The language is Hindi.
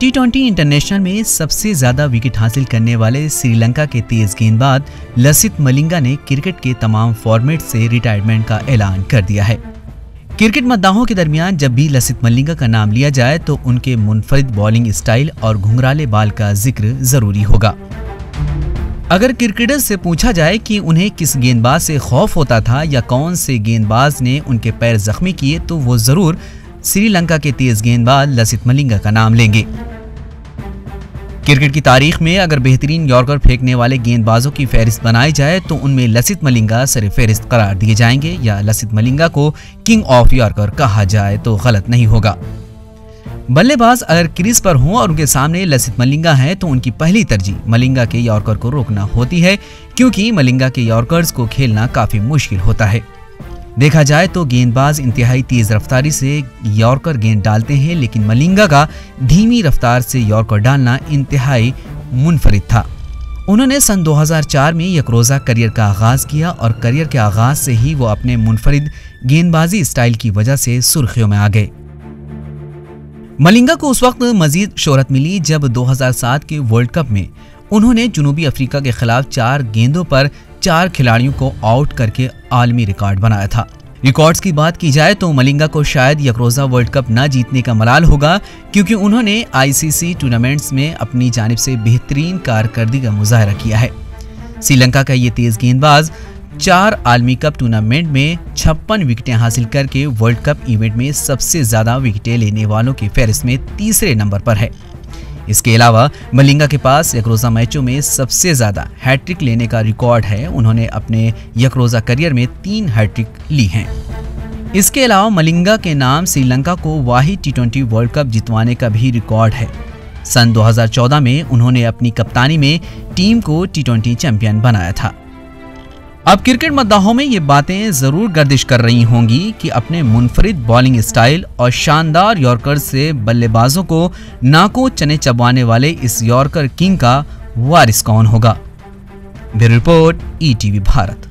T20 इंटरनेशनल में सबसे ज्यादा विकेट हासिल करने वाले श्रीलंका के तेज गेंदबाज लसिथ मलिंगा ने क्रिकेट के तमाम फॉर्मेट से रिटायरमेंट का ऐलान कर दिया है। क्रिकेट मद्दाहों के दरमियान जब भी लसिथ मलिंगा का नाम लिया जाए तो उनके मुनफरिद बॉलिंग स्टाइल और घुंघराले बाल का जिक्र जरूरी होगा। अगर क्रिकेटर्स से पूछा जाए कि उन्हें किस गेंदबाज से खौफ होता था या कौन से गेंदबाज ने उनके पैर जख्मी किए तो वो जरूर श्रीलंका के तेज गेंदबाज लसिथ मलिंगा का नाम लेंगे। क्रिकेट की तारीख में अगर बेहतरीन यॉर्कर फेंकने वाले गेंदबाजों की फहरिस्त बनाई जाए तो उनमें लसिथ मलिंगा सर फहरिस्त करार दिए जाएंगे, या लसिथ मलिंगा को किंग ऑफ यॉर्कर कहा जाए तो गलत नहीं होगा। बल्लेबाज अगर क्रीज पर हों और उनके सामने लसिथ मलिंगा हैं तो उनकी पहली तरजीह मलिंगा के यॉर्कर को रोकना होती है, क्योंकि मलिंगा के यॉर्कर्स को खेलना काफी मुश्किल होता है। देखा जाए तो गेंदबाज इंतहाई तेज रफ्तारी से यॉर्कर गेंद डालते हैं, लेकिन मलिंगा का धीमी रफ्तार से यॉर्कर डालना इंतहाई मुनफरिद था। उन्होंने सन 2004 में यकरोजा करियर का आगाज किया और करियर के आगाज से ही वो अपने मुनफरिद गेंदबाजी स्टाइल की वजह से सुर्खियों में आ गए। मलिंगा को उस वक्त मजीद शोहरत मिली जब 2007 के वर्ल्ड कप में उन्होंने जनूबी अफ्रीका के खिलाफ 4 गेंदों पर 4 खिलाड़ियों को आउट करके आलमी रिकॉर्ड बनाया था। रिकॉर्ड्स की बात की जाए तो मलिंगा को शायद यकरोजा वर्ल्ड कप न जीतने का मलाल होगा, क्योंकि उन्होंने आईसीसी टूर्नामेंट्स में अपनी जानिब से बेहतरीन कारकर्दगी का मुजाहरा किया है। श्रीलंका का ये तेज गेंदबाज 4 आलमी कप टूर्नामेंट में 56 विकेटें हासिल करके वर्ल्ड कप इवेंट में सबसे ज्यादा विकेटें लेने वालों की फहरिस्त में तीसरे नंबर पर है। इसके अलावा मलिंगा के पास यकरोजा मैचों में सबसे ज्यादा हैट्रिक लेने का रिकॉर्ड है। उन्होंने अपने यकरोजा करियर में 3 हैट्रिक ली हैं। इसके अलावा मलिंगा के नाम श्रीलंका को वाहिद T20 वर्ल्ड कप जितवाने का भी रिकॉर्ड है। सन 2014 में उन्होंने अपनी कप्तानी में टीम को T20 चैंपियन बनाया था। अब क्रिकेट मद्दाहों में ये बातें जरूर गर्दिश कर रही होंगी कि अपने मुनफरिद बॉलिंग स्टाइल और शानदार यॉर्कर से बल्लेबाजों को नाकों चने चबाने वाले इस यॉर्कर किंग का वारिस कौन होगा। Bureau report, ETV Bharat.